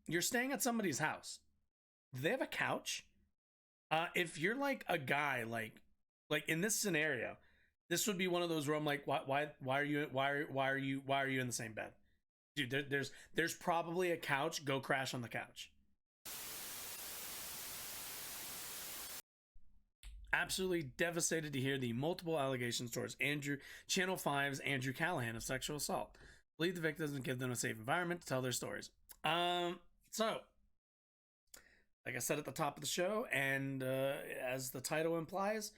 You're staying at somebody's house. Do they have a couch? If you're like a guy, like in this scenario, this would be one of those where I'm like, why are you in the same bed, dude? There's probably a couch. Go crash on the couch. Absolutely devastated to hear the multiple allegations towards Channel 5's Andrew Callaghan of sexual assault. Believe the victims and give them a safe environment to tell their stories. So, like I said at the top of the show, and as the title implies,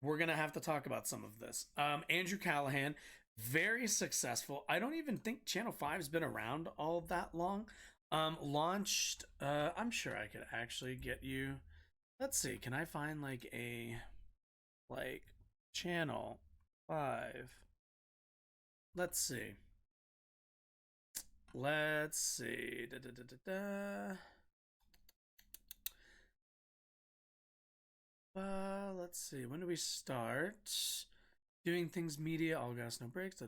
we're gonna have to talk about some of this. Andrew Callaghan, very successful. I don't even think Channel 5's been around all that long. Launched. I'm sure I could actually get you. Let's see. Can I find like Channel 5? Let's see. Let's see. Let's see. When do we start? Doing things media, all gas, no breaks.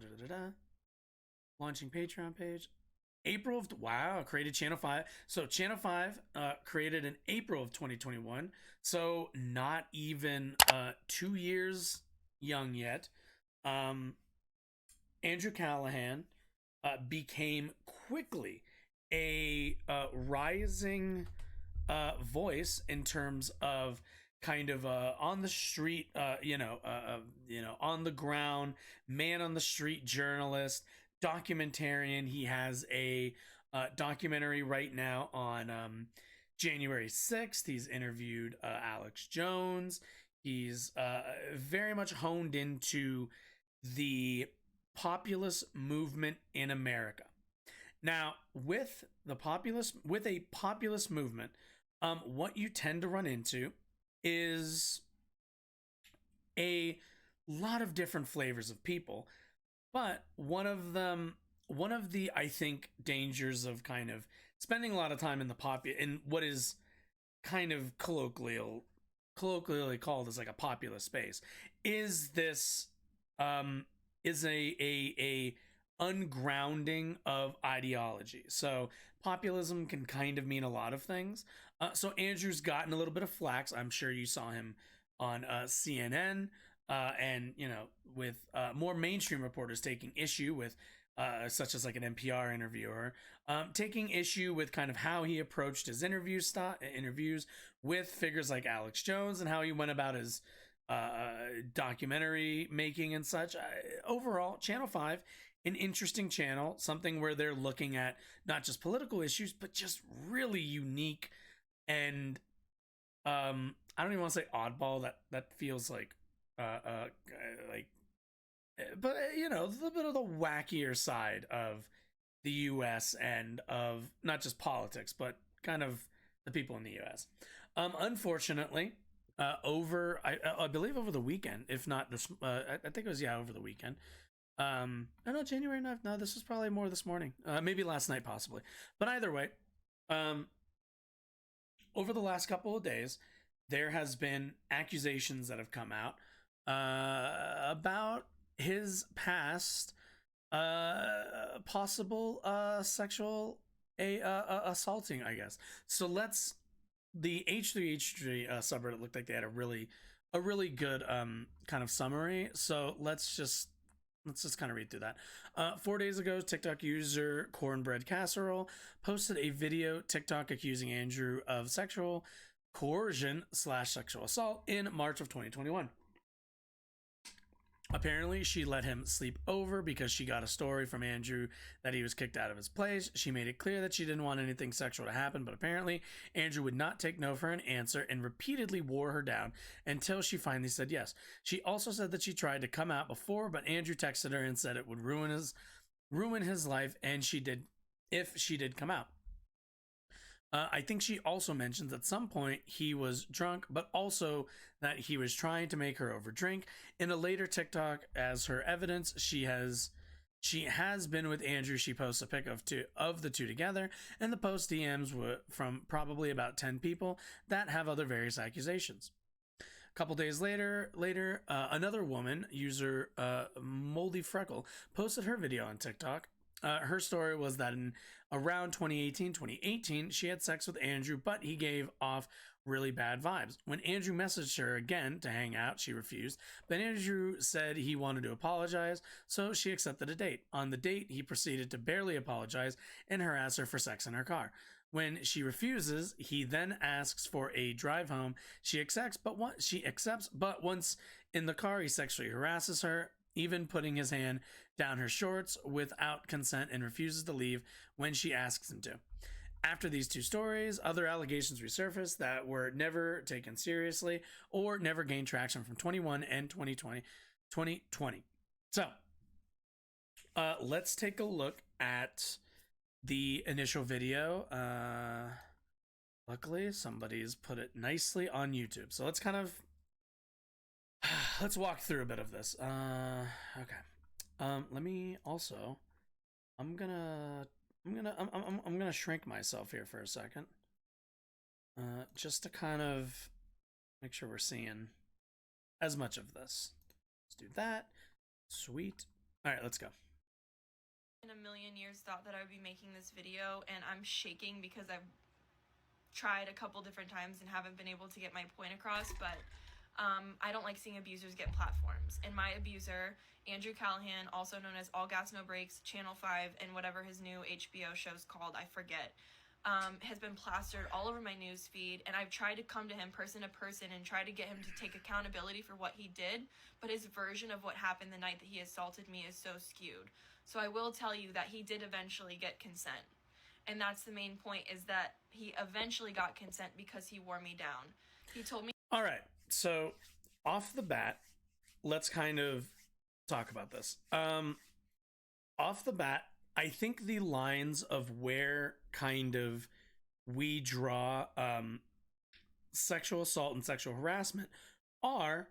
Launching Patreon page. April of created Channel 5. So Channel 5 created in April of 2021. So not even 2 years young yet. Andrew Callaghan became quickly a rising voice in terms of kind of on the street, on the ground, man on the street journalist, documentarian. He has a documentary right now on January 6th. He's interviewed Alex Jones. He's very much honed into the populist movement in America. Now, with a populist movement, what you tend to run into is a lot of different flavors of people, but one of the I think dangers of kind of spending a lot of time in in what is kind of colloquially called as like a populist space is this is a ungrounding of ideology. So populism can kind of mean a lot of things. So Andrew's gotten a little bit of flax. I'm sure you saw him on CNN, and with more mainstream reporters taking issue with, such as like an NPR interviewer, taking issue with kind of how he approached his interviews with figures like Alex Jones and how he went about his documentary making and such. Overall, Channel 5, an interesting channel, something where they're looking at not just political issues, but just really unique and I don't even want to say oddball. That feels like but a little bit of the wackier side of the U.S. and of not just politics, but kind of the people in the U.S. Unfortunately, I believe over the weekend, if not this, I think it was over the weekend. No, January 9th. No, this was probably more this morning. Maybe last night, possibly. But either way, over the last couple of days, there has been accusations that have come out about his past possible sexual assaulting, I guess. So the H3H3 subreddit looked like they had a really good kind of summary. So let's just kind of read through that. 4 days ago, TikTok user Cornbread Casserole posted a video TikTok accusing Andrew of sexual coercion / sexual assault in March of 2021. Apparently, she let him sleep over because she got a story from Andrew that he was kicked out of his place. She made it clear that she didn't want anything sexual to happen, but apparently Andrew would not take no for an answer and repeatedly wore her down until she finally said yes. She also said that she tried to come out before, but Andrew texted her and said it would ruin his life, and if she did come out. I think she also mentions at some point he was drunk, but also that he was trying to make her overdrink. In a later TikTok, as her evidence, she has been with Andrew. She posts a pic of the two together, and the post DMs were from probably about 10 people that have other various accusations. A couple days later, another woman, user Moldy Freckle, posted her video on TikTok. Her story was that in around 2018, she had sex with Andrew, but he gave off really bad vibes. When Andrew messaged her again to hang out, she refused, but Andrew said he wanted to apologize, so she accepted a date. On the date, he proceeded to barely apologize and harass her for sex in her car. When she refuses, he then asks for a drive home. She accepts, but once in the car, he sexually harasses her, even putting his hand down her shorts without consent, and refuses to leave when she asks him to. After these two stories, other allegations resurfaced that were never taken seriously or never gained traction from 21 and 2020. So, let's take a look at the initial video. Luckily, somebody's put it nicely on YouTube. So let's kind of let's walk through a bit of this. Okay. Let me also. I'm gonna shrink myself here for a second. Just to kind of make sure we're seeing as much of this. Let's do that. Sweet. All right, let's go. In a million years thought that I would be making this video, and I'm shaking because I've tried a couple different times and haven't been able to get my point across, but I don't like seeing abusers get platforms. And my abuser, Andrew Callaghan, also known as All Gas No Breaks, Channel 5, and whatever his new HBO show's called, I forget, has been plastered all over my news feed, and I've tried to come to him person to person and try to get him to take accountability for what he did, but his version of what happened the night that he assaulted me is so skewed. So I will tell you that he did eventually get consent. And that's the main point, is that he eventually got consent because he wore me down. He told me... All right, so off the bat, let's kind of talk about this. Off the bat, I think the lines of where kind of we draw sexual assault and sexual harassment are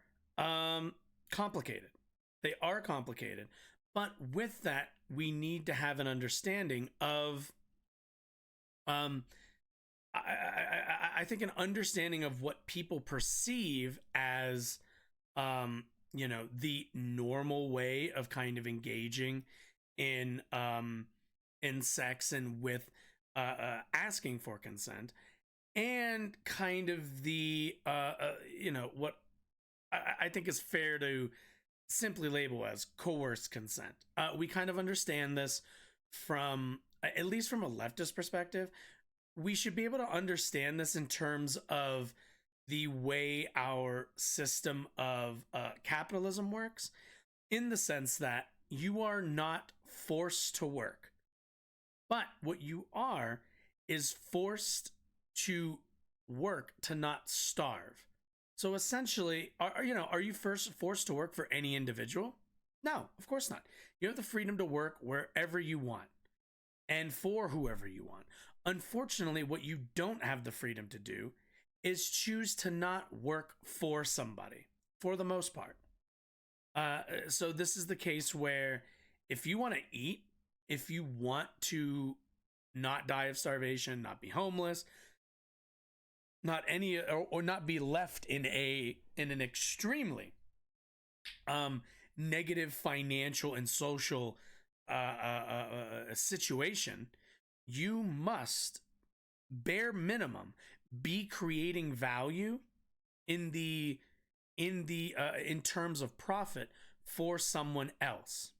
complicated. They are complicated. But with that, we need to have an understanding of I think an understanding of what people perceive as the normal way of kind of engaging in sex and with asking for consent, and kind of the what I think is fair to simply label as coerced consent. We kind of understand this from, at least from a leftist perspective. We should be able to understand this in terms of the way our system of capitalism works, in the sense that you are not forced to work, but what you are is forced to work to not starve. So essentially, are you first forced to work for any individual? No, of course not. You have the freedom to work wherever you want and for whoever you want. Unfortunately, what you don't have the freedom to do is choose to not work for somebody, for the most part. So this is the case where if you want to eat, if you want to not die of starvation, not be homeless, not any or not be left in an extremely negative financial and social situation, you must, bare minimum, be creating value in terms of profit for someone else.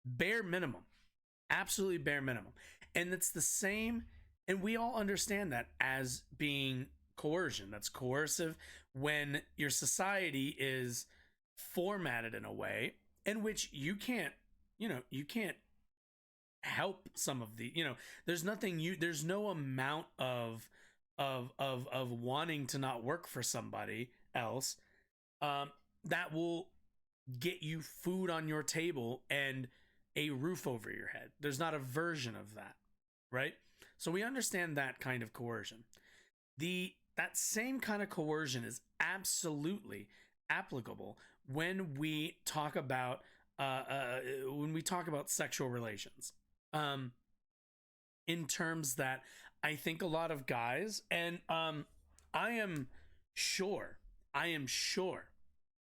Bare minimum. Absolutely bare minimum. And it's the same, and we all understand that as being coercion. That's coercive when your society is formatted in a way in which you can't help some of the, there's no amount of wanting to not work for somebody else that will get you food on your table and a roof over your head. There's not a version of that, right? So we understand that kind of coercion. That same kind of coercion is absolutely applicable when we talk about sexual relations. In terms that I think a lot of guys, and I am sure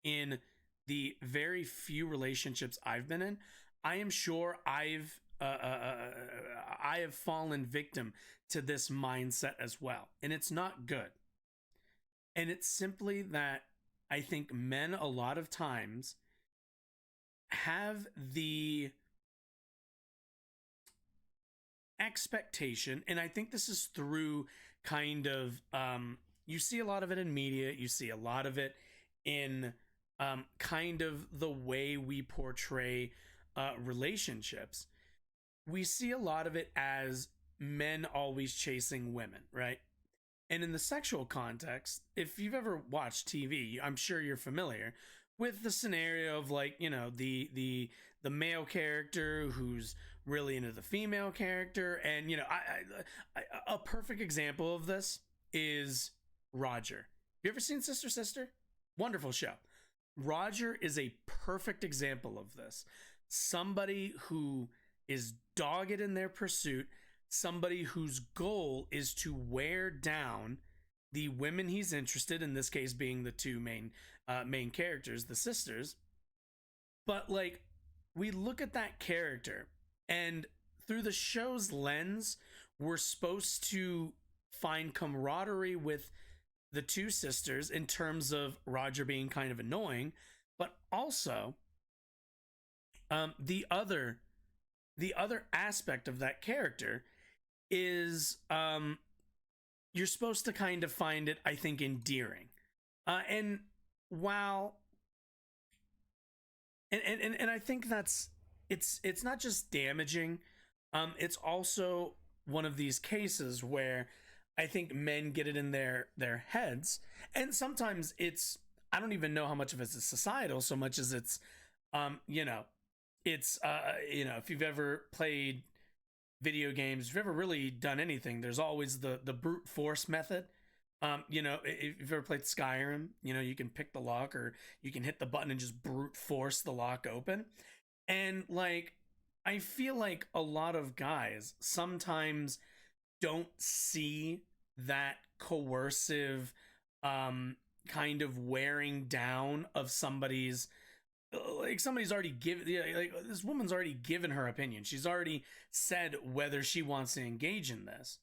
in the very few relationships I've been in, I am sure I've I have fallen victim to this mindset as well, and it's not good. And it's simply that I think men a lot of times have the expectation, and I think this is through kind of you see a lot of it in media, you see a lot of it in kind of the way we portray relationships. We see a lot of it as men always chasing women, right? And in the sexual context, if you've ever watched TV, I'm sure you're familiar with the scenario of, like, you know, the male character who's really into the female character. And you know, a perfect example of this is Roger. You ever seen Sister Sister? Wonderful show. Roger is a perfect example of this. Somebody who is dogged in their pursuit, somebody whose goal is to wear down the women he's interested in, this case being the two main characters, the sisters. But like, we look at that character, and through the show's lens, we're supposed to find camaraderie with the two sisters in terms of Roger being kind of annoying, but also the other aspect of that character is you're supposed to kind of find it, I think, endearing. And while and I think that's it's not just damaging, it's also one of these cases where I think men get it in their heads, and sometimes it's, I don't even know how much of it's societal so much as it's you know, it's you know, if you've ever played video games, if you've ever really done anything, there's always the brute force method. You know, if you've ever played Skyrim, you know, you can pick the lock or you can hit the button and just brute force the lock open. And like, I feel like a lot of guys sometimes don't see that coercive kind of wearing down of somebody's, like, somebody's already given, like, this woman's already given her opinion, she's already said whether she wants to engage in this.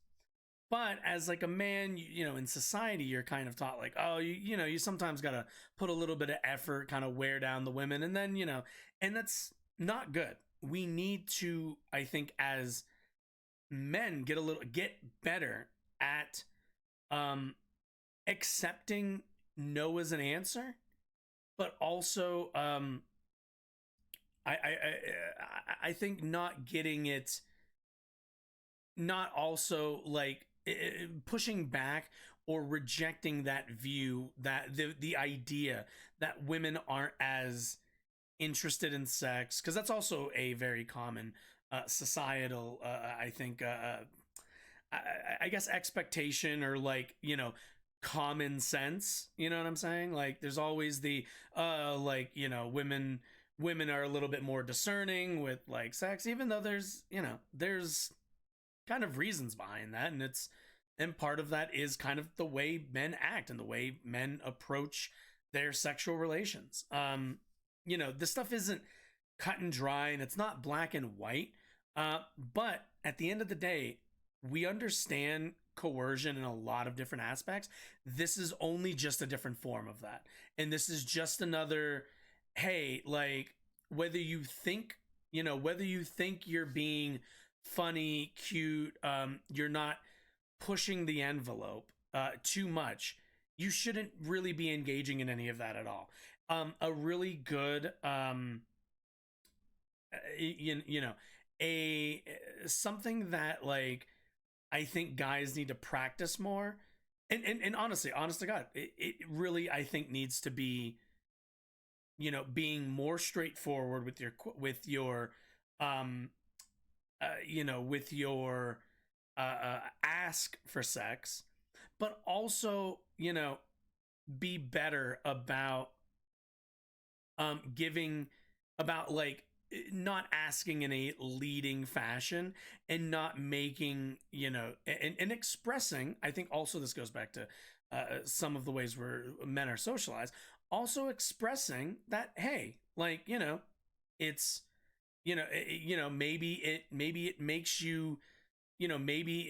But as like a man, you know, in society, you're kind of taught like, oh, you know, you sometimes gotta put a little bit of effort, kind of wear down the women, and then, you know, and that's not good. We need to, I think, as men, get better at um accepting no as an answer, but also I think not getting it, not also like pushing back or rejecting that view, that the idea that women aren't as interested in sex, because that's also a very common societal I think I guess expectation, or like, you know, common sense, you know what I'm saying? Like, there's always the like, you know, women are a little bit more discerning with like sex, even though there's, you know, there's kind of reasons behind that, and it's, and part of that is kind of the way men act and the way men approach their sexual relations. You know, this stuff isn't cut and dry, and it's not black and white, but at the end of the day, we understand coercion in a lot of different aspects. This is only just a different form of that, and this is just another, hey, like, whether you think, you know, whether you think you're being funny, cute, you're not pushing the envelope too much, you shouldn't really be engaging in any of that at all. A really good you know, a something that, like, I think guys need to practice more, and honestly, honest to God, it really, I think, needs to be, you know, being more straightforward with your um you know, with your ask for sex, but also, you know, be better about giving, about like not asking in a leading fashion, and not making, you know, and expressing, I think also this goes back to some of the ways where men are socialized, also expressing that, hey, like, you know, it's maybe it makes you, maybe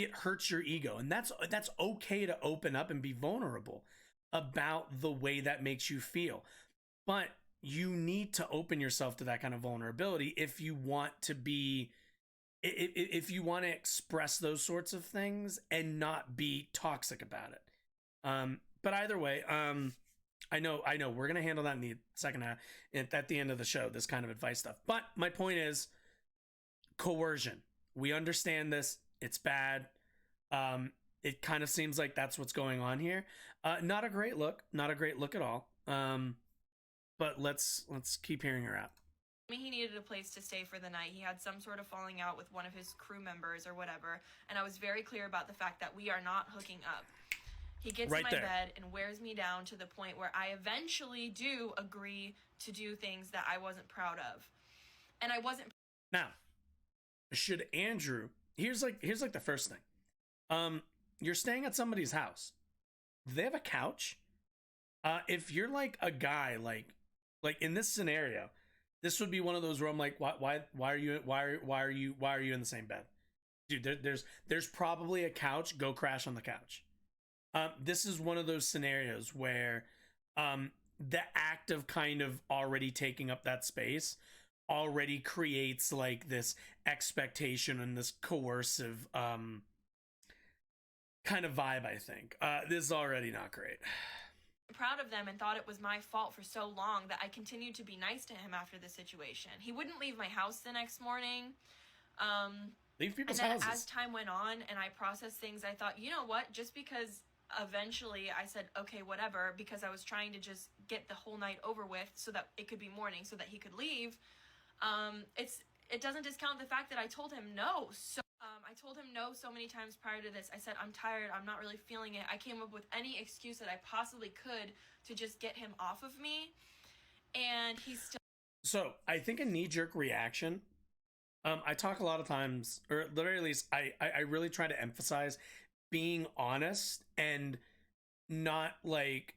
it hurts your ego, and that's okay to open up and be vulnerable about the way that makes you feel. But you need to open yourself to that kind of vulnerability if you want to be, if you want to express those sorts of things and not be toxic about it. But either way, I know we're gonna handle that in the second half, at the end of the show, this kind of advice stuff. But my point is coercion. We understand this. It's bad. It kind of seems like that's what's going on here. Not a great look. Not a great look at all. But let's keep hearing her out. He needed a place to stay for the night. He had some sort of falling out with one of his crew members or whatever, and I was very clear about the fact that we are not hooking up. He gets Right in my there. bed and wears me down to the point where I eventually do agree to do things that I wasn't proud of. And I wasn't. Now, should Andrew, here's like the first thing. You're staying at somebody's house. Do they have a couch? If you're like a guy, like in this scenario, this would be one of those where I'm like, why are you in the same bed? Dude, there's probably a couch. Go crash on the couch. This is one of those scenarios where the act of kind of already taking up that space already creates like this expectation and this coercive kind of vibe, I think. This is already not great. Proud of them and thought it was my fault for so long that I continued to be nice to him after the situation. He wouldn't leave my house the next morning. Leave people's and then houses. As time went on and I processed things, I thought, you know what? Just because eventually I said, okay, whatever, because I was trying to just get the whole night over with so that it could be morning so that he could leave. It doesn't discount the fact that I told him no. I told him no so many times prior to this. I said, I'm tired. I'm not really feeling it. I came up with any excuse that I possibly could to just get him off of me. And he's still. So I think a knee-jerk reaction. I talk a lot of times, or at the very least, I really try to emphasize being honest and not like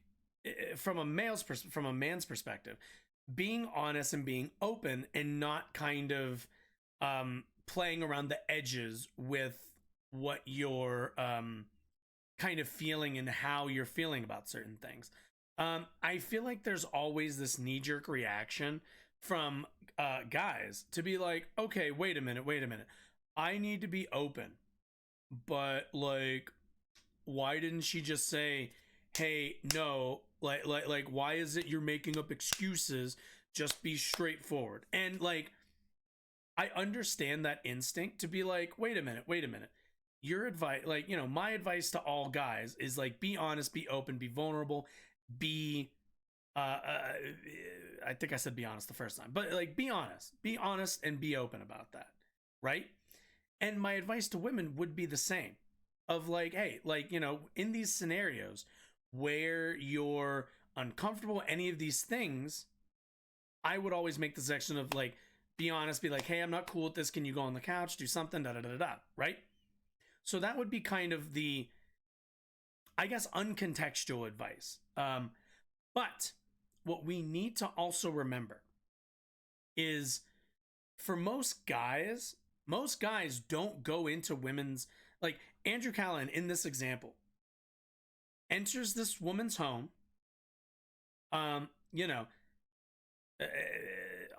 from a man's perspective, being honest and being open and not kind of playing around the edges with what you're kind of feeling and how you're feeling about certain things. I feel like there's always this knee-jerk reaction from guys to be like, okay, wait a minute, I need to be open, but like, why didn't she just say, hey, no, like why is it you're making up excuses? Just be straightforward. And like, I understand that instinct to be like, wait a minute. Your advice, like, my advice to all guys is like, be honest, be open, be vulnerable, be I think I said be honest the first time, but like, be honest and be open about that, right? And my advice to women would be the same, of like, hey, like, in these scenarios where you're uncomfortable, any of these things, I would always make the section of like, be honest, be like, hey, I'm not cool with this, can you go on the couch, do something, right? So that would be kind of the, I guess, uncontextual advice. But what we need to also remember is, for most guys don't go into women's, like Andrew Callaghan in this example enters this woman's home,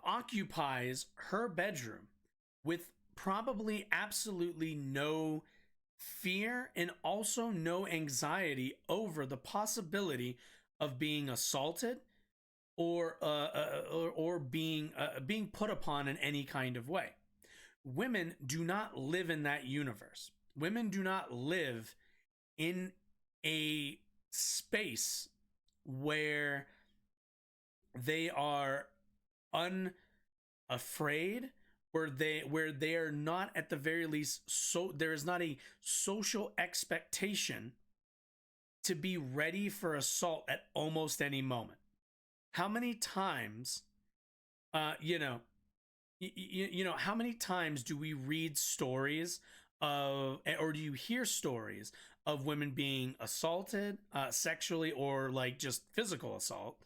occupies her bedroom with probably absolutely no fear and also no anxiety over the possibility of being assaulted or being put upon in any kind of way. Women do not live in that universe. Women do not live in a space where they are unafraid, where they are not, at the very least, so there is not a social expectation to be ready for assault at almost any moment. How many times how many times do we read stories of, or do you hear stories of women being assaulted sexually or like just physical assault,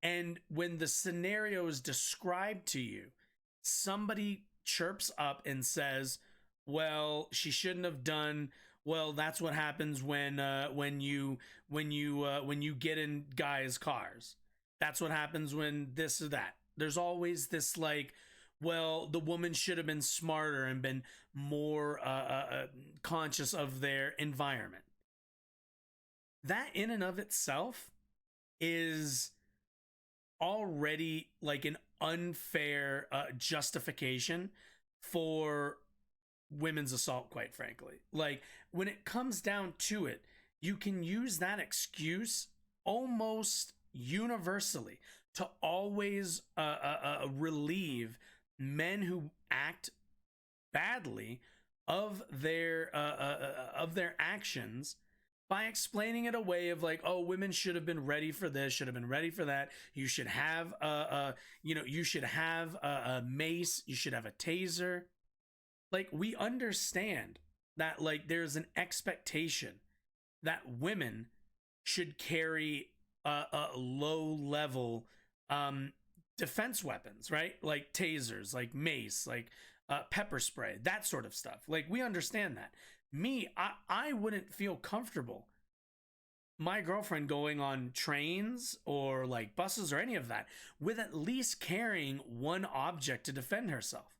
And when the scenario is described to you, somebody chirps up and says, "Well, she shouldn't have done. Well, that's what happens when you get in guys' cars. That's what happens when this or that." There's always this like, well, the woman should have been smarter and been more conscious of their environment. That in and of itself is already like an unfair justification for women's assault, quite frankly. Like, when it comes down to it, you can use that excuse almost universally to always relieve men who act badly of their actions by explaining it away of like, oh, women should have been ready for this, should have been ready for that. You should have you should have a mace, you should have a taser. Like, we understand that like there's an expectation that women should carry a low level defense weapons, right? Like tasers, like mace, like pepper spray, that sort of stuff. Like, we understand that. I wouldn't feel comfortable my girlfriend going on trains or like buses or any of that with at least carrying one object to defend herself.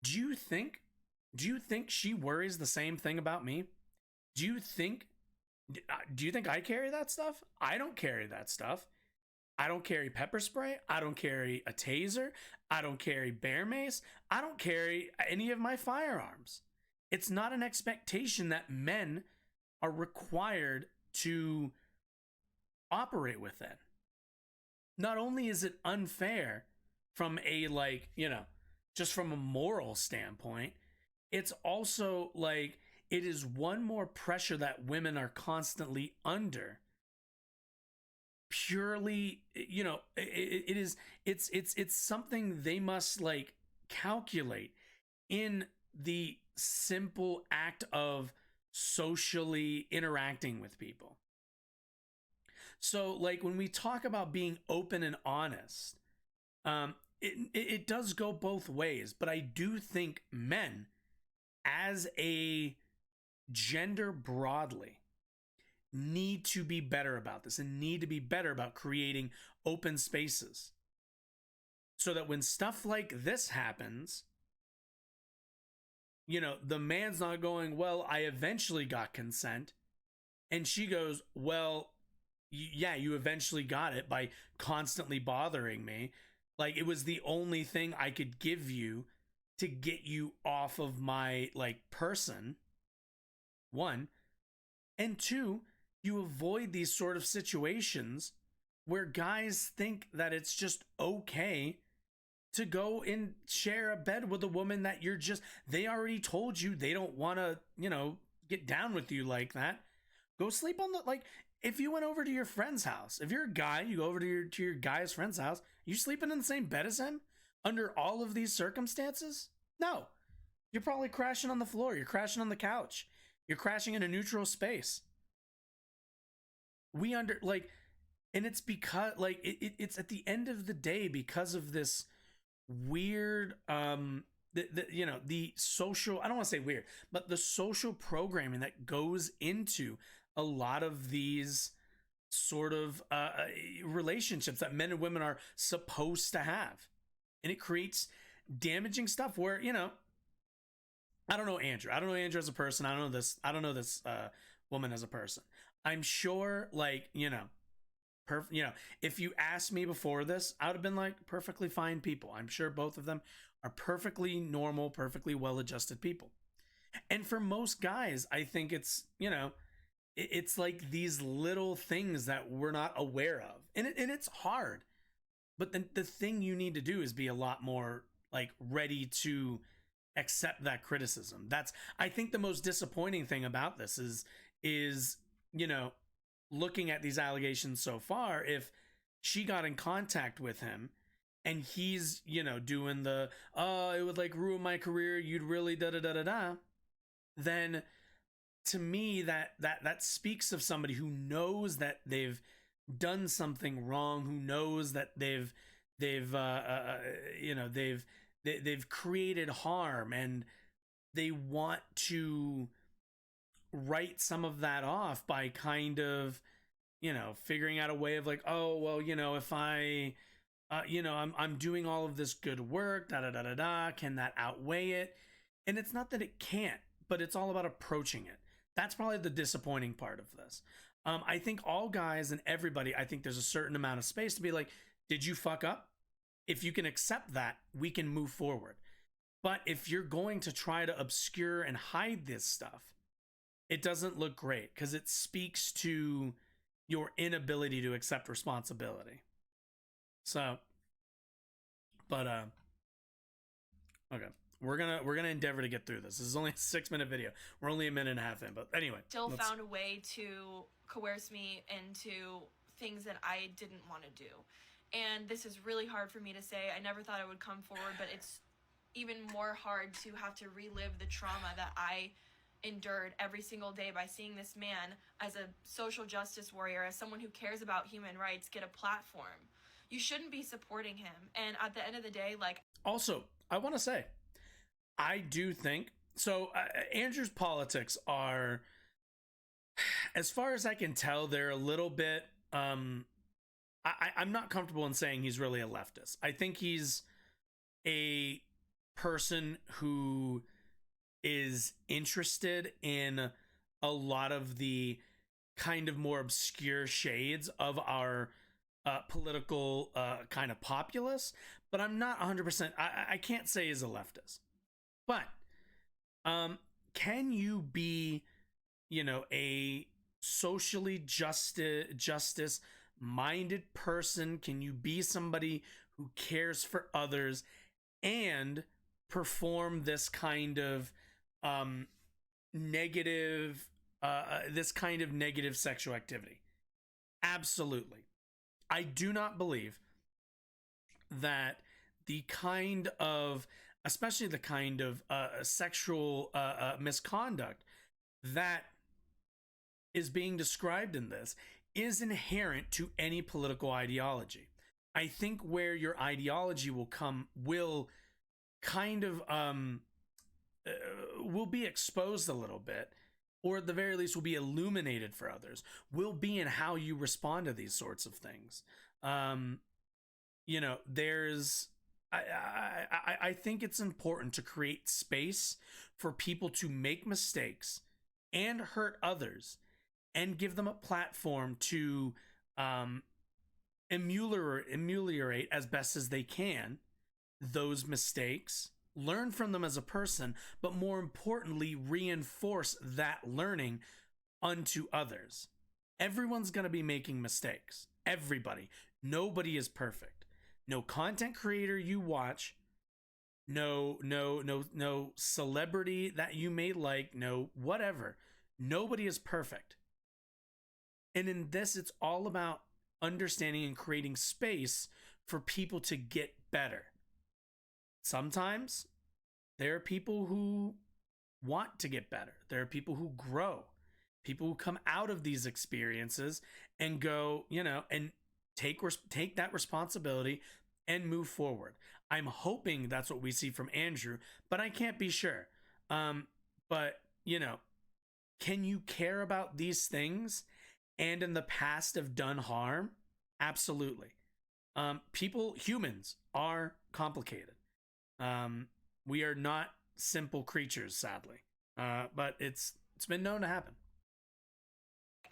Do you think she worries the same thing about me? Do you think I carry that stuff? I don't carry that stuff. I don't carry pepper spray. I don't carry a taser. I don't carry bear mace. I don't carry any of my firearms. It's not an expectation that men are required to operate within. Not only is it unfair from a like, just from a moral standpoint, it's also like it is one more pressure that women are constantly under. Purely, it's something they must like calculate in the simple act of socially interacting with people. So like when we talk about being open and honest, it does go both ways, but I do think men as a gender broadly need to be better about this and need to be better about creating open spaces so that when stuff like this happens, the man's not going, well, I eventually got consent. And she goes, well, yeah, you eventually got it by constantly bothering me. Like, it was the only thing I could give you to get you off of my like person. One. And two, you avoid these sort of situations where guys think that it's just okay to go and share a bed with a woman that they already told you they don't want to, get down with you like that. Go sleep on if you went over to your friend's house, if you're a guy, you go over to your guy's friend's house, you sleeping in the same bed as him under all of these circumstances? No. You're probably crashing on the floor. You're crashing on the couch. You're crashing in a neutral space. And it's because it's at the end of the day because of this weird the social, I don't want to say weird, but the social programming that goes into a lot of these sort of relationships that men and women are supposed to have. And it creates damaging stuff where, I don't know Andrew. I don't know Andrew as a person. I don't know this woman as a person. I'm sure if you asked me before this, I would have been like perfectly fine people. I'm sure both of them are perfectly normal, perfectly well-adjusted people. And for most guys, I think it's, it's like these little things that we're not aware of. And it's hard. But the thing you need to do is be a lot more like ready to accept that criticism. That's, I think, the most disappointing thing about this is looking at these allegations so far. If she got in contact with him and he's doing the it would like ruin my career, you'd really da da da da da, then to me that speaks of somebody who knows that they've done something wrong, who knows that they've you know they've created harm, and they want to write some of that off by kind of, you know, figuring out a way of like, oh well, you know, if I you know, I'm doing all of this good work, da da da da da, can that outweigh it? And it's not that it can't, but it's all about approaching it. That's probably the disappointing part of this. I think all guys and everybody, I think there's a certain amount of space to be like, did you fuck up? If you can accept that, we can move forward. But if you're going to try to obscure and hide this stuff, it doesn't look great because it speaks to your inability to accept responsibility. So, but okay, we're gonna endeavor to get through this. This is only a 6-minute video. We're only a minute and a half in, but anyway, Still found a way to coerce me into things that I didn't want to do. And this is really hard for me to say. I never thought it would come forward, but it's even more hard to have to relive the trauma that I endured every single day by seeing this man as a social justice warrior, as someone who cares about human rights, get a platform. You shouldn't be supporting him. And at the end of the day, like... Also, I want to say, I do think, so Andrew's politics are, as far as I can tell, they're a little bit, I'm not comfortable in saying he's really a leftist. I think he's a person who is interested in a lot of the kind of more obscure shades of our political kind of populace, but I'm not 100%. I can't say he's a leftist. But can you be, you know, a socially justice minded person? Can you be somebody who cares for others and perform this kind of negative sexual activity? Absolutely. I do not believe that the kind of, especially the kind of sexual misconduct that is being described in this is inherent to any political ideology. I think where your ideology will kind of will be exposed a little bit, or at the very least will be illuminated for others, will be in how you respond to these sorts of things. You know, there's I think it's important to create space for people to make mistakes and hurt others, and give them a platform to ameliorate as best as they can those mistakes, learn from them as a person, but more importantly, reinforce that learning unto others. Everyone's going to be making mistakes. Everybody. Nobody is perfect. No content creator you watch, no celebrity that you may like, no whatever. Nobody is perfect. And in this, it's all about understanding and creating space for people to get better. Sometimes there are people who want to get better. There are people who grow, people who come out of these experiences and go, you know, and take that responsibility and move forward. I'm hoping that's what we see from Andrew, but I can't be sure. But, you know, can you care about these things and in the past have done harm? Absolutely. Humans are complicated. We are not simple creatures, sadly. But it's been known to happen.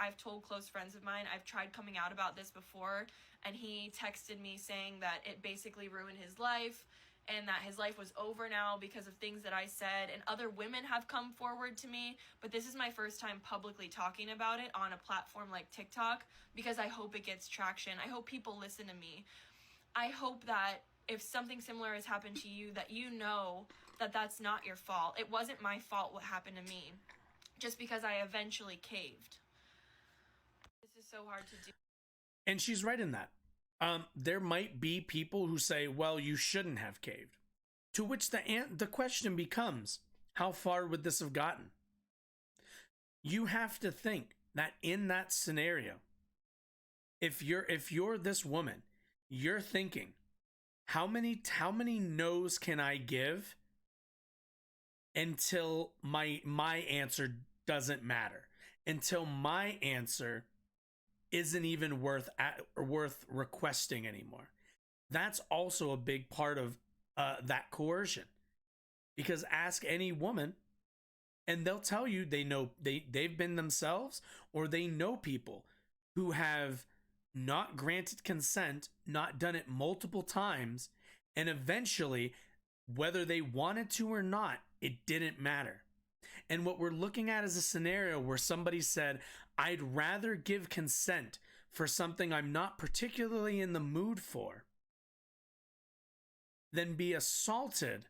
I've told close friends of mine, I've tried coming out about this before, and he texted me saying that it basically ruined his life and that his life was over now because of things that I said, and other women have come forward to me, but this is my first time publicly talking about it on a platform like TikTok because I hope it gets traction. I hope people listen to me. I hope that if something similar has happened to you, that you know that that's not your fault. It wasn't my fault what happened to me, just because I eventually caved. This is so hard to do. And she's right in that. There might be people who say, well, you shouldn't have caved. To which the question becomes, how far would this have gotten? You have to think that in that scenario, If you're this woman, you're thinking, how many no's can I give until my answer doesn't matter, until my answer isn't even worth requesting anymore. That's also a big part of that coercion, because ask any woman and they'll tell you they know they've been themselves, or they know people who have not granted consent, not done it multiple times, and eventually, whether they wanted to or not, it didn't matter. And what we're looking at is a scenario where somebody said, I'd rather give consent for something I'm not particularly in the mood for than be assaulted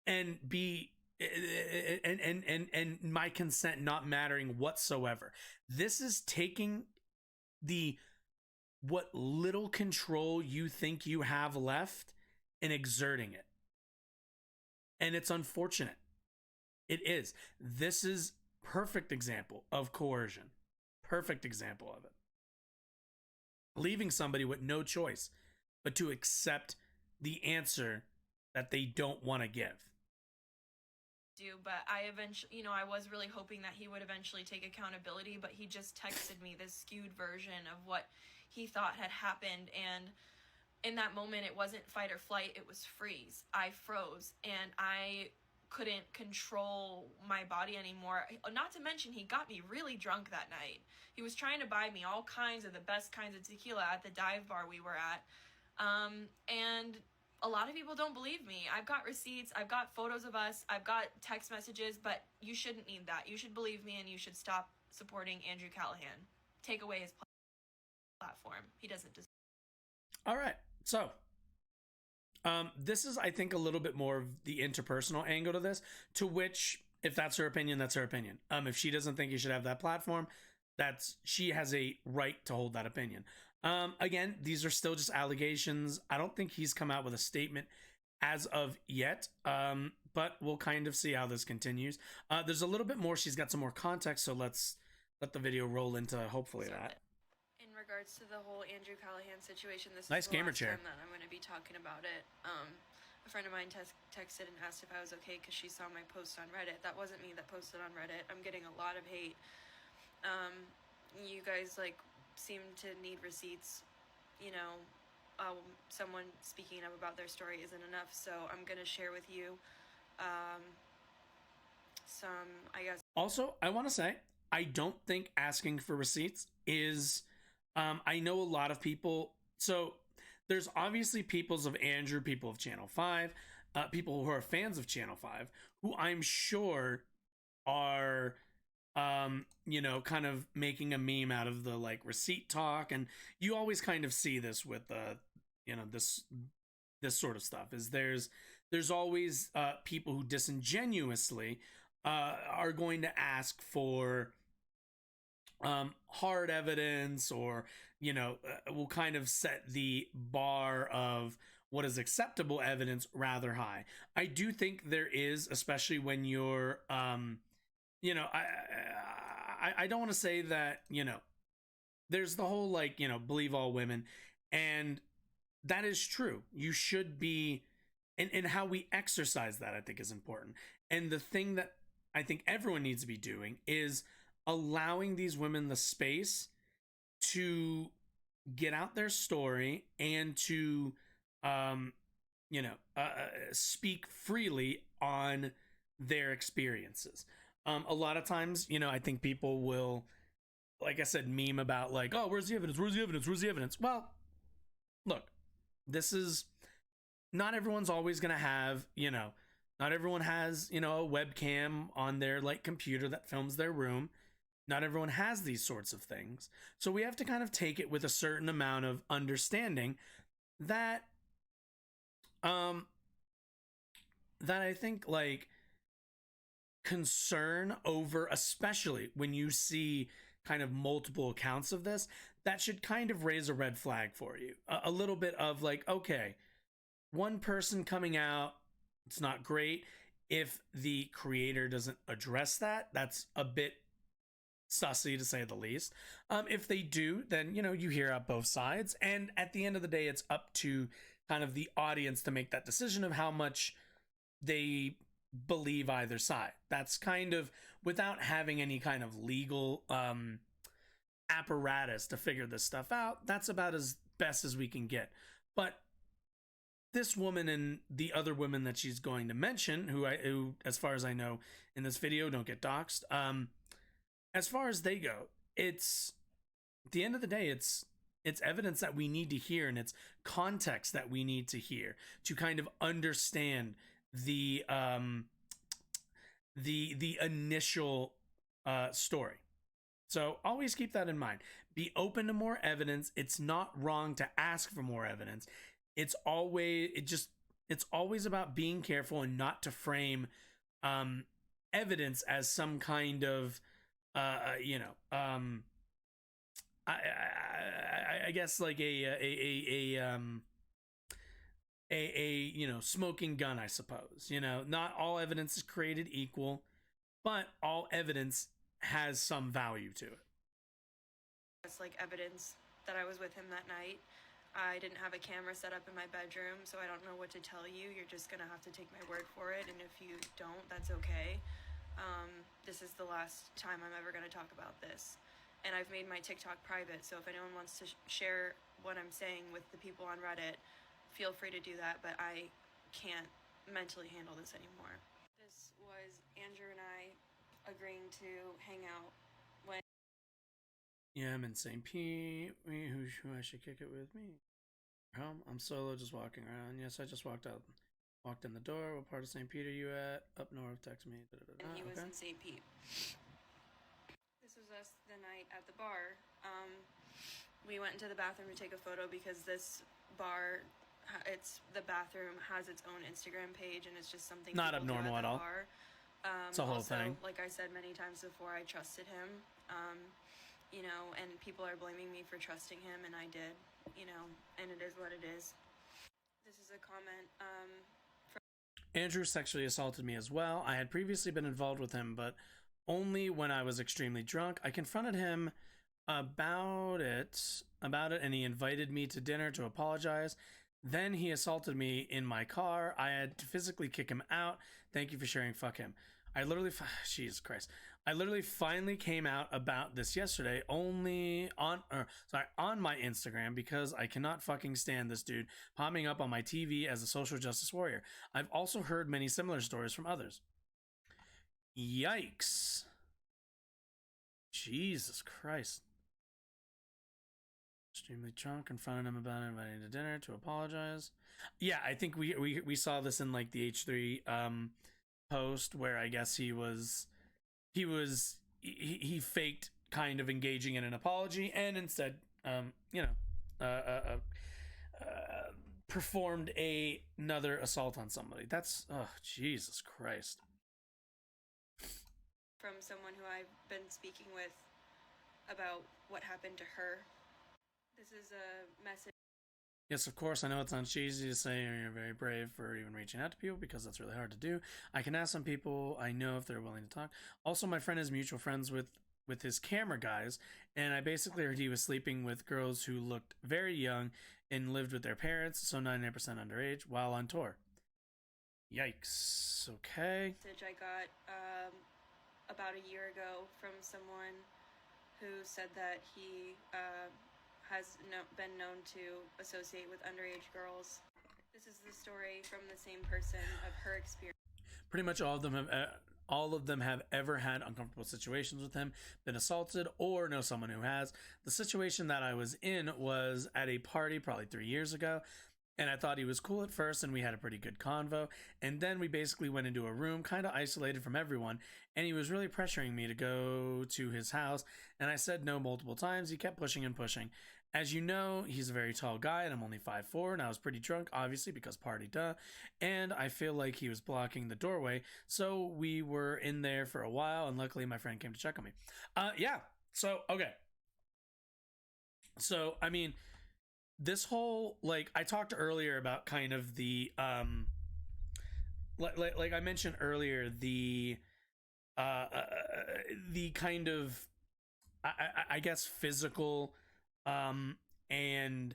and be and my consent not mattering whatsoever. This is taking the what little control you think you have left and exerting it. And it's unfortunate. It is. This is perfect example of coercion. Perfect example of it. Leaving somebody with no choice but to accept the answer that they don't want to give. But I eventually, I was really hoping that he would eventually take accountability, but he just texted me this skewed version of what he thought had happened. And in that moment, it wasn't fight or flight, it was freeze. I froze and I couldn't control my body anymore. Not to mention, he got me really drunk that night. He was trying to buy me all kinds of the best kinds of tequila at the dive bar we were at. And a lot of people don't believe me. I've got receipts, I've got photos of us, I've got text messages, but you shouldn't need that. You should believe me, and you should stop supporting Andrew Callaghan. Take away his platform. He doesn't deserve it. All right. So, this is, I think, a little bit more of the interpersonal angle to this, to which, if that's her opinion, that's her opinion. If she doesn't think you should have that platform, she has a right to hold that opinion. Again, these are still just allegations. I don't think he's come out with a statement as of yet, but we'll kind of see how this continues. There's a little bit more. She's got some more context, so let's let the video roll into hopefully that. In regards to the whole Andrew Callaghan situation, this nice is the gamer last chair. time that I'm going to be talking about it. A friend of mine texted and asked if I was okay because she saw my post on Reddit. That wasn't me that posted on Reddit. I'm getting a lot of hate. You guys seem to need receipts. Someone speaking up about their story isn't enough, so I'm gonna share with you some, I guess. Also, I want to say, I don't think asking for receipts is, I know a lot of people, so there's obviously peoples of Andrew, people of Channel 5, people who are fans of Channel 5, who I'm sure are kind of making a meme out of the receipt talk. And you always kind of see this with this sort of stuff, is there's always people who disingenuously are going to ask for hard evidence, or will kind of set the bar of what is acceptable evidence rather high. I do think there is, especially when you're I don't want to say that, there's the whole believe all women, and that is true. You should be, and how we exercise that, I think, is important. And the thing that I think everyone needs to be doing is allowing these women the space to get out their story and to speak freely on their experiences. A lot of times, I think people will, like I said, meme about oh, where's the evidence? Where's the evidence? Where's the evidence? Well, look, this is, not everyone's always going to have, not everyone has, a webcam on their computer that films their room. Not everyone has these sorts of things. So we have to kind of take it with a certain amount of understanding that, that I think concern over, especially when you see kind of multiple accounts of this, that should kind of raise a red flag for you. A little bit of okay, one person coming out, it's not great. If the creator doesn't address that, that's a bit sussy to say the least. If they do, then you hear out both sides, and at the end of the day, it's up to kind of the audience to make that decision of how much they believe either side. That's kind of without having any kind of legal apparatus to figure this stuff out. That's about as best as we can get. But this woman and the other women that she's going to mention, who as far as I know in this video don't get doxxed, as far as they go, it's at the end of the day, it's evidence that we need to hear, and it's context that we need to hear to kind of understand the initial story. So always keep that in mind. Be open to more evidence. It's not wrong to ask for more evidence. It's always about being careful and not to frame evidence as some kind of I guess like a smoking gun, I suppose. Not all evidence is created equal, but all evidence has some value to it. It's like evidence that I was with him that night. I didn't have a camera set up in my bedroom, so I don't know what to tell you. You're just gonna have to take my word for it, and if you don't, that's okay. This is the last time I'm ever gonna talk about this. And I've made my TikTok private, so if anyone wants to share what I'm saying with the people on Reddit, feel free to do that, but I can't mentally handle this anymore. This was Andrew and I agreeing to hang out when... Yeah, I'm in St. Pete. Who I should kick it with me? Home. I'm solo, just walking around. Yes, I just walked out. Walked in the door. What part of St. Pete are you at? Up north, text me. And he was in St. Pete. This was us the night at the bar. We went into the bathroom to take a photo because this bar, the bathroom has its own Instagram page, and it's just something not abnormal at all. Bar. It's a whole thing. Like I said many times before, I trusted him. And people are blaming me for trusting him, and I did. And it is what it is. This is a comment. Andrew sexually assaulted me as well. I had previously been involved with him, but only when I was extremely drunk. I confronted him about it, and he invited me to dinner to apologize. Then he assaulted me in my car. I had to physically kick him out. Thank you for sharing. Fuck him. Jesus Christ. I literally finally came out about this yesterday on my Instagram, because I cannot fucking stand this dude popping up on my TV as a social justice warrior. I've also heard many similar stories from others. Yikes. Jesus Christ. Extremely drunk, confronted him about inviting to dinner to apologize. Yeah, I think we saw this in like the H3 post, where I guess he faked kind of engaging in an apology, and instead performed another assault on somebody. That's Jesus Christ. From someone who I've been speaking with about what happened to her. This is a message. Yes, of course, I know it sounds cheesy to say you're very brave for even reaching out to people, because that's really hard to do. I can ask some people I know if they're willing to talk. Also, my friend is mutual friends with his camera guys, and I basically heard he was sleeping with girls who looked very young and lived with their parents, so 99% underage, while on tour. Yikes. Okay. Message I got about a year ago from someone who said that he has been known to associate with underage girls. This is the story from the same person of her experience. Pretty much all of them have ever had uncomfortable situations with him, been assaulted, or know someone who has. The situation that I was in was at a party probably 3 years ago, and I thought he was cool at first, and we had a pretty good convo, and then we basically went into a room kind of isolated from everyone, and he was really pressuring me to go to his house, and I said no multiple times. He kept pushing and pushing. As you know, he's a very tall guy, and I'm only 5'4", and I was pretty drunk, obviously, because party duh, and I feel like he was blocking the doorway, so we were in there for a while, and luckily my friend came to check on me. Okay. So, I mean, this whole, like, I talked earlier about kind of the, like I mentioned earlier, the kind of I guess physical and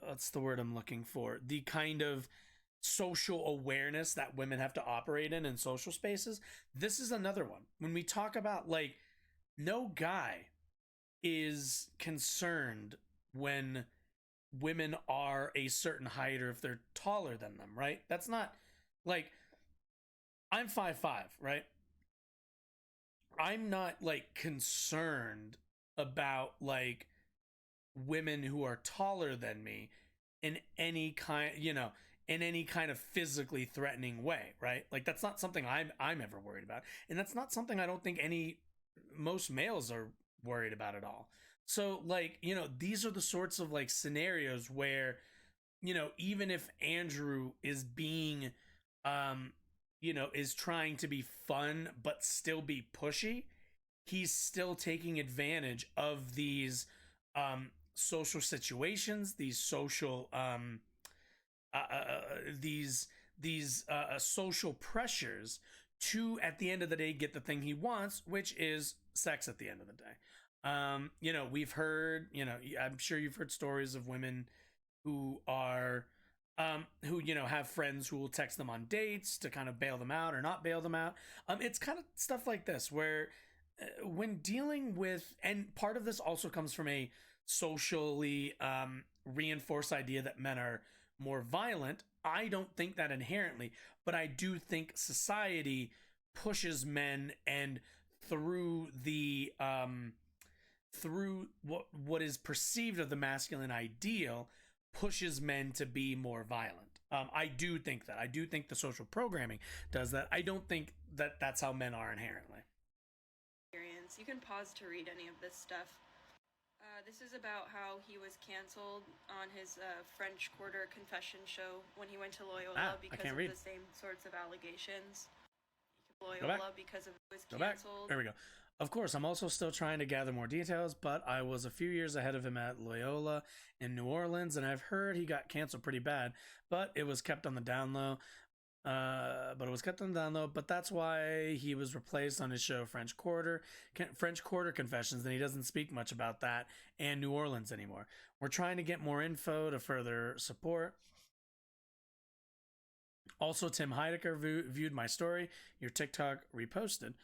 what's the word I'm looking for? The kind of social awareness that women have to operate in social spaces. This is another one. When we talk about like, no guy is concerned when women are a certain height or if they're taller than them, right? That's not like, I'm 5'5", right? I'm not like concerned about like women who are taller than me in any kind, in any kind of physically threatening way, right? Like that's not something I'm ever worried about, and that's not something I don't think most males are worried about at all. So like, these are the sorts of like scenarios where, even if Andrew is being is trying to be fun but still be pushy, he's still taking advantage of these social situations, these social social pressures to, at the end of the day, get the thing he wants, which is sex at the end of the day. We've heard, I'm sure you've heard stories of women who are who have friends who will text them on dates to kind of bail them out or not bail them out. It's kind of stuff like this where when dealing with, and part of this also comes from a socially reinforced idea that men are more violent. I don't think that inherently, but I do think society pushes men, and through the through what is perceived of the masculine ideal, pushes men to be more violent. I do think that. I do think the social programming does that. I don't think that that's how men are inherently. You can pause to read any of this stuff. This is about how he was canceled on his French Quarter confession show when he went to Loyola because of the same sorts of allegations. Loyola because of was canceled. There we go. Of course, I'm also still trying to gather more details, but I was a few years ahead of him at Loyola in New Orleans, and I've heard he got canceled pretty bad, but it was kept on the down low. But that's why he was replaced on his show French Quarter Confessions, and he doesn't speak much about that and New Orleans anymore. We're trying to get more info to further support. Also, Tim Heidecker viewed my story, your TikTok reposted,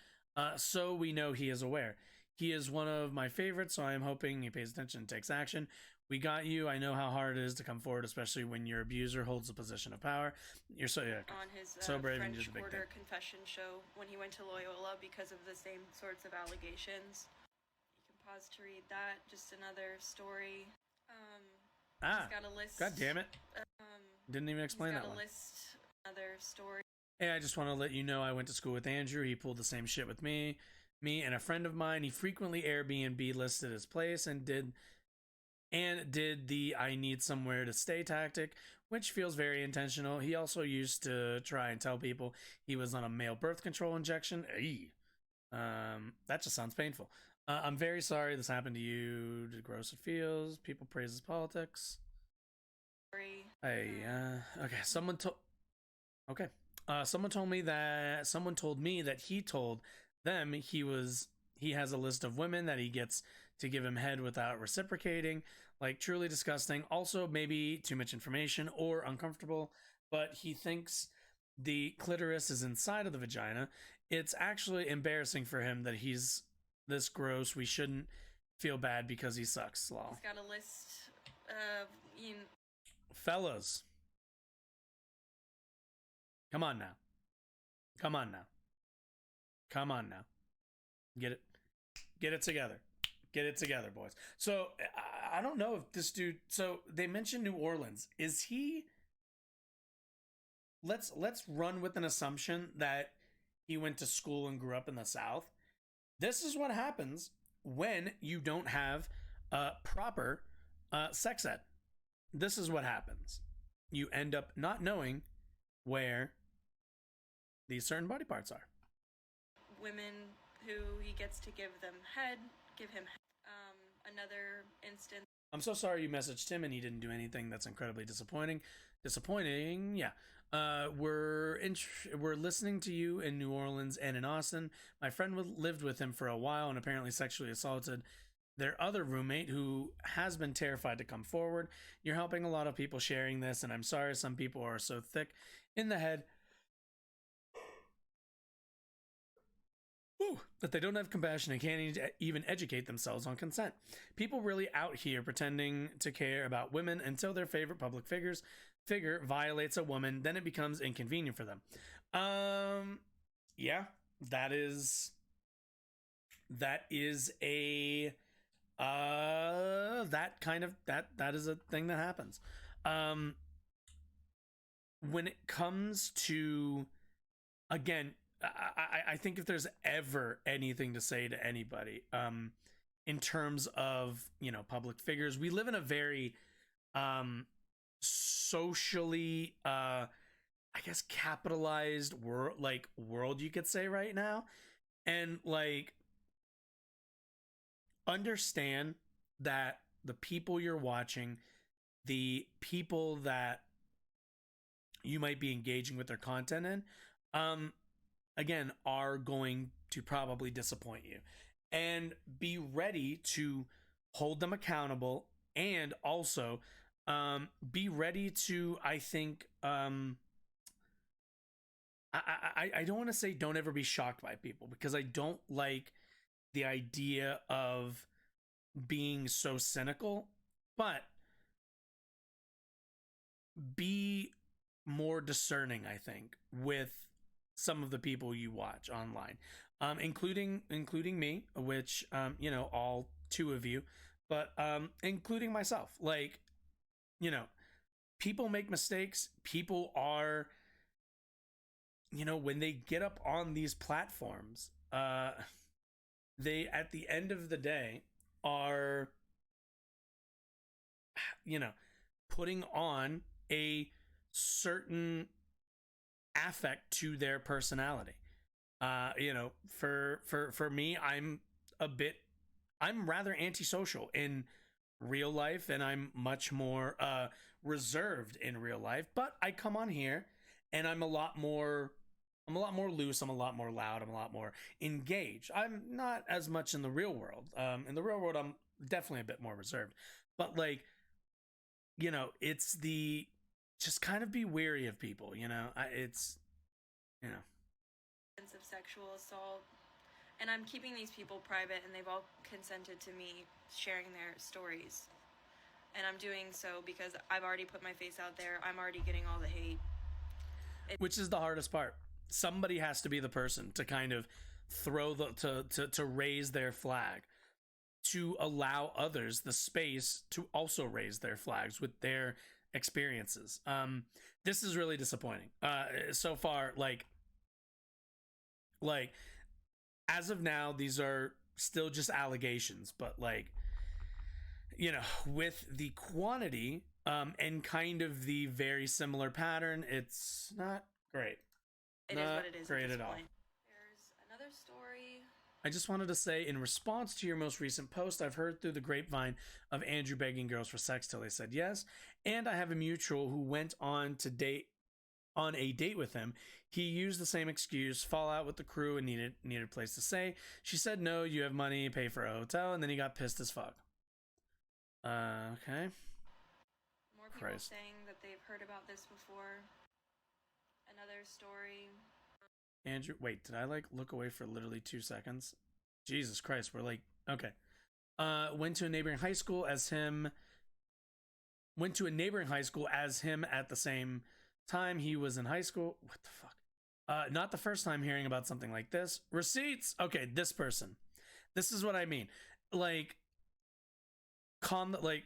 so we know he is aware. He is one of my favorites, so I am hoping he pays attention and takes action. We got you. I know how hard it is to come forward, especially when your abuser holds a position of power. You're so on his so brave. French Quarter confession show when he went to Loyola because of the same sorts of allegations. You can pause to read that. Just another story. He's got a list. God damn it! Didn't even explain that one. List. Another story. Hey, I just want to let you know I went to school with Andrew. He pulled the same shit with me and a friend of mine. He frequently Airbnb listed his place and did the I need somewhere to stay tactic, which feels very intentional. He also used to try and tell people he was on a male birth control injection. That just sounds painful. I'm very sorry this happened to you. Did gross it feels. People praise his politics. Okay. Someone told me that he told them he has a list of women that he gets to give him head without reciprocating. Like, truly disgusting. Also, maybe too much information or uncomfortable, but he thinks the clitoris is inside of the vagina. It's actually embarrassing for him that he's this gross. We shouldn't feel bad because he sucks. Lol. He's got a list of, fellas. Come on now. Get it together. Get it together, boys. So I don't know if this dude. So they mentioned New Orleans. Is he? Let's run with an assumption that he went to school and grew up in the South. This is what happens when you don't have proper sex ed. This is what happens. You end up not knowing where these certain body parts are. Women who he gets to give him head. Another instance. I'm so sorry you messaged him and he didn't do anything. That's incredibly disappointing. Yeah. We're listening to you in New Orleans and in Austin. My friend lived with him for a while and apparently sexually assaulted their other roommate, who has been terrified to come forward. You're helping a lot of people sharing this, and I'm sorry some people are so thick in the head that they don't have compassion and can't even educate themselves on consent. People really out here pretending to care about women until their favorite public figure violates a woman, then it becomes inconvenient for them. Yeah, that is a that is a thing that happens. When it comes to, again, I think if there's ever anything to say to anybody, in terms of, public figures, we live in a very socially I guess capitalized world, you could say, right now. And understand that the people you're watching, the people that you might be engaging with their content in, again, are going to probably disappoint you, and be ready to hold them accountable, and also be ready to, I think, I don't want to say don't ever be shocked by people, because I don't like the idea of being so cynical, but be more discerning, I think, with some of the people you watch online, including me, which, all two of you, but including myself. People make mistakes. People are, when they get up on these platforms, they, at the end of the day, are, putting on a certain affect to their personality. For me, I'm rather antisocial in real life, and I'm much more reserved in real life, but I come on here and I'm a lot more loose, I'm a lot more loud, I'm a lot more engaged. I'm not as much in the real world. In the real world, I'm definitely a bit more reserved. But it's the, just kind of be wary of people, it's, of sexual assault, and I'm keeping these people private, and they've all consented to me sharing their stories, and I'm doing so because I've already put my face out there. I'm already getting all the hate. Which is the hardest part. Somebody has to be the person to kind of throw to raise their flag, to allow others the space to also raise their flags with their experiences. This is really disappointing. So far, as of now, these are still just allegations, but with the quantity, and kind of the very similar pattern, it's not great. It is what it is. Great at all. There's another story. I just wanted to say, in response to your most recent post, I've heard through the grapevine of Andrew begging girls for sex till they said yes, and I have a mutual who went on a date with him. He used the same excuse, fall out with the crew, and needed a place to stay. She said no, you have money, pay for a hotel, and then he got pissed as fuck. Okay. More people saying that they've heard about this before. Another story. Andrew, wait, did I look away for literally 2 seconds? Jesus Christ, we're okay. Went to a neighboring high school as him at the same time he was in high school. What the fuck? Not the first time hearing about something like this. Receipts. Okay, this person. This is what I mean. Calm the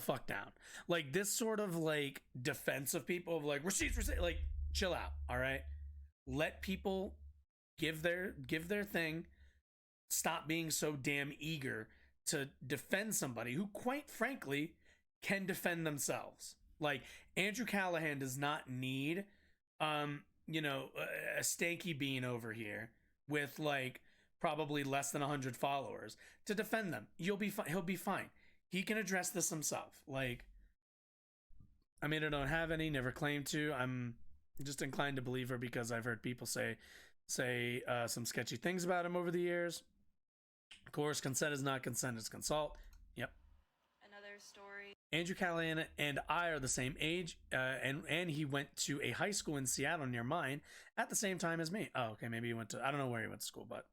fuck down. This sort of defense of people of receipts, chill out, all right? Let people give their thing. Stop being so damn eager to defend somebody who, quite frankly, can defend themselves. Andrew Callaghan does not need a stanky bean over here with probably less than 100 followers to defend them. He'll be fine. He can address this himself. I mean, I don't have any, never claimed to. I'm just inclined to believe her because I've heard people say some sketchy things about him over the years. Of course, consent is not consent, it's consult. Yep. Another story. Andrew Callaghan and I are the same age, and he went to a high school in Seattle near mine at the same time as me. Oh, okay, maybe he went to, I don't know where he went to school, but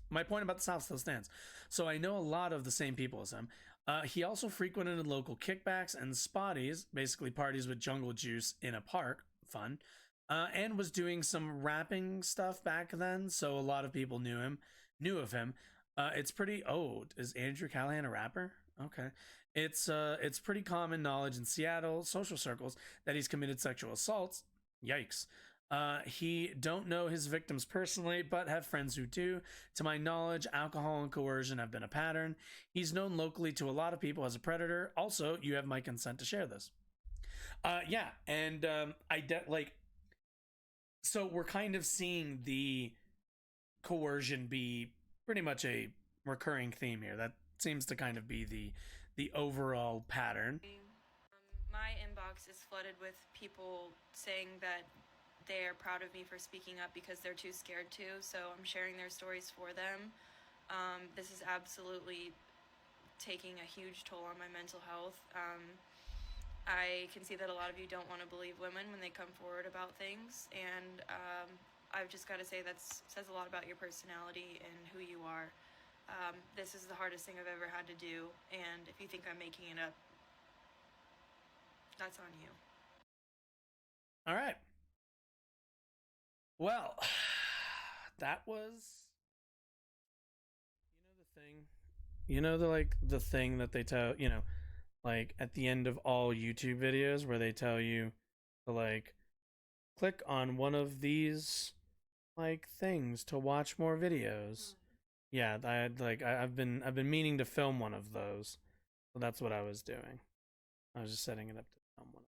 my point about the South still stands. So I know a lot of the same people as him. He also frequented local kickbacks and spotties, basically parties with jungle juice in a park. Fun. And was doing some rapping stuff back then, so a lot of people knew of him. It's pretty. Oh, is Andrew Callahan a rapper? Okay, it's pretty common knowledge in Seattle social circles that he's committed sexual assaults. Yikes. He don't know his victims personally, but have friends who do. To my knowledge, alcohol and coercion have been a pattern. He's known locally to a lot of people as a predator. Also, you have my consent to share this. Yeah, and like, so we're kind of seeing the coercion be pretty much a recurring theme here. That seems to kind of be the overall pattern. My inbox is flooded with people saying that they are proud of me for speaking up because they're too scared to, so I'm sharing their stories for them. This is absolutely taking a huge toll on my mental health. I can see that a lot of you don't want to believe women when they come forward about things, and I've just got to say that says a lot about your personality and who you are. This is the hardest thing I've ever had to do, and if you think I'm making it up, that's on you. All right. Well, that was, the thing. The thing that they tell, like at the end of all YouTube videos where they tell you to like click on one of these like things to watch more videos. Yeah, I've been meaning to film one of those. So that's what I was doing. I was just setting it up to film one.